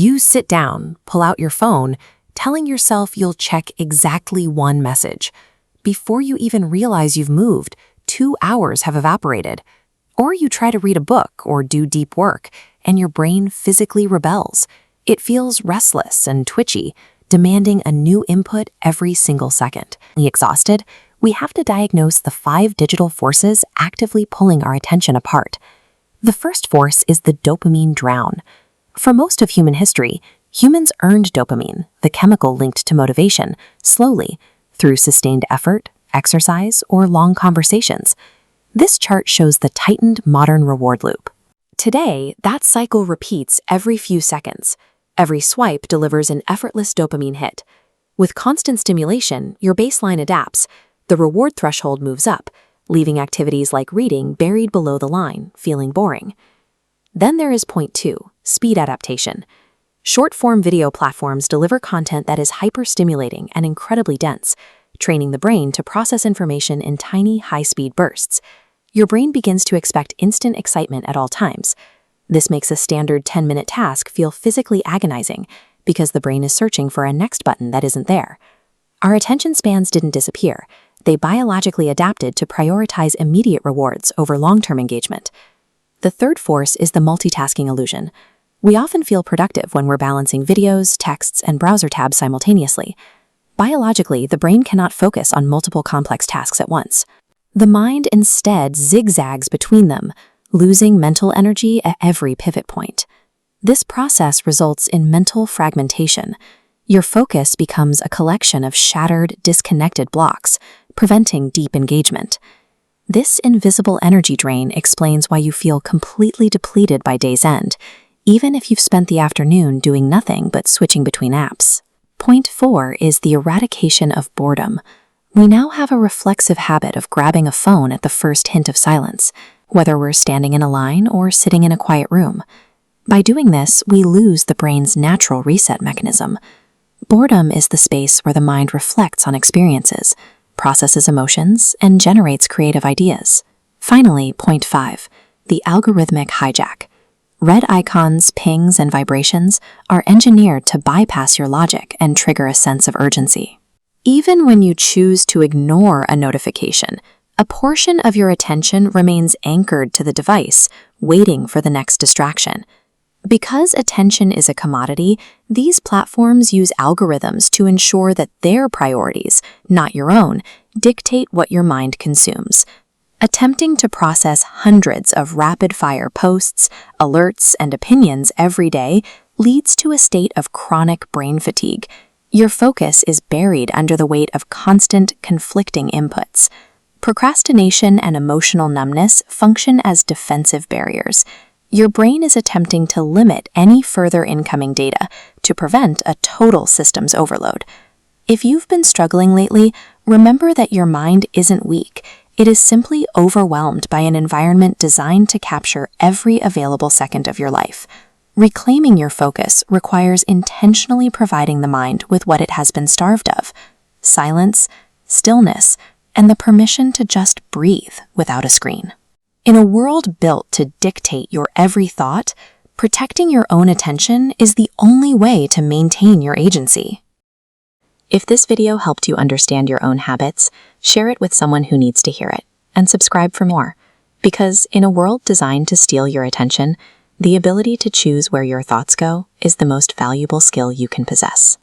You sit down, pull out your phone, telling yourself you'll check exactly one message. Before you even realize you've moved, 2 hours have evaporated. Or you try to read a book or do deep work, and your brain physically rebels. It feels restless and twitchy, demanding a new input every single second. Exhausted, we have to diagnose the 5 digital forces actively pulling our attention apart. The first force is the dopamine drown. For most of human history, humans earned dopamine, the chemical linked to motivation, slowly, through sustained effort, exercise, or long conversations. This chart shows the tightened modern reward loop. Today, that cycle repeats every few seconds. Every swipe delivers an effortless dopamine hit. With constant stimulation, your baseline adapts. The reward threshold moves up, leaving activities like reading buried below the line, feeling boring. Then there is point 2, speed adaptation. Short-form video platforms deliver content that is hyper-stimulating and incredibly dense, training the brain to process information in tiny, high-speed bursts. Your brain begins to expect instant excitement at all times. This makes a standard 10-minute task feel physically agonizing because the brain is searching for a next button that isn't there. Our attention spans didn't disappear. They biologically adapted to prioritize immediate rewards over long-term engagement. The third force is the multitasking illusion. We often feel productive when we're balancing videos, texts, and browser tabs simultaneously. Biologically, the brain cannot focus on multiple complex tasks at once. The mind instead zigzags between them, losing mental energy at every pivot point. This process results in mental fragmentation. Your focus becomes a collection of shattered, disconnected blocks, preventing deep engagement. This invisible energy drain explains why you feel completely depleted by day's end, even if you've spent the afternoon doing nothing but switching between apps. Point 4 is the eradication of boredom. We now have a reflexive habit of grabbing a phone at the first hint of silence, whether we're standing in a line or sitting in a quiet room. By doing this, we lose the brain's natural reset mechanism. Boredom is the space where the mind reflects on experiences, processes emotions, and generates creative ideas. Finally, point 5, the algorithmic hijack. Red icons, pings, and vibrations are engineered to bypass your logic and trigger a sense of urgency. Even when you choose to ignore a notification, a portion of your attention remains anchored to the device, waiting for the next distraction. Because attention is a commodity, these platforms use algorithms to ensure that their priorities, not your own, dictate what your mind consumes. Attempting to process hundreds of rapid-fire posts, alerts, and opinions every day leads to a state of chronic brain fatigue. Your focus is buried under the weight of constant, conflicting inputs. Procrastination and emotional numbness function as defensive barriers. Your brain is attempting to limit any further incoming data to prevent a total systems overload. If you've been struggling lately, remember that your mind isn't weak. It is simply overwhelmed by an environment designed to capture every available second of your life. Reclaiming your focus requires intentionally providing the mind with what it has been starved of: silence, stillness, and the permission to just breathe without a screen. In a world built to dictate your every thought, protecting your own attention is the only way to maintain your agency. If this video helped you understand your own habits, share it with someone who needs to hear it, and subscribe for more. Because in a world designed to steal your attention, the ability to choose where your thoughts go is the most valuable skill you can possess.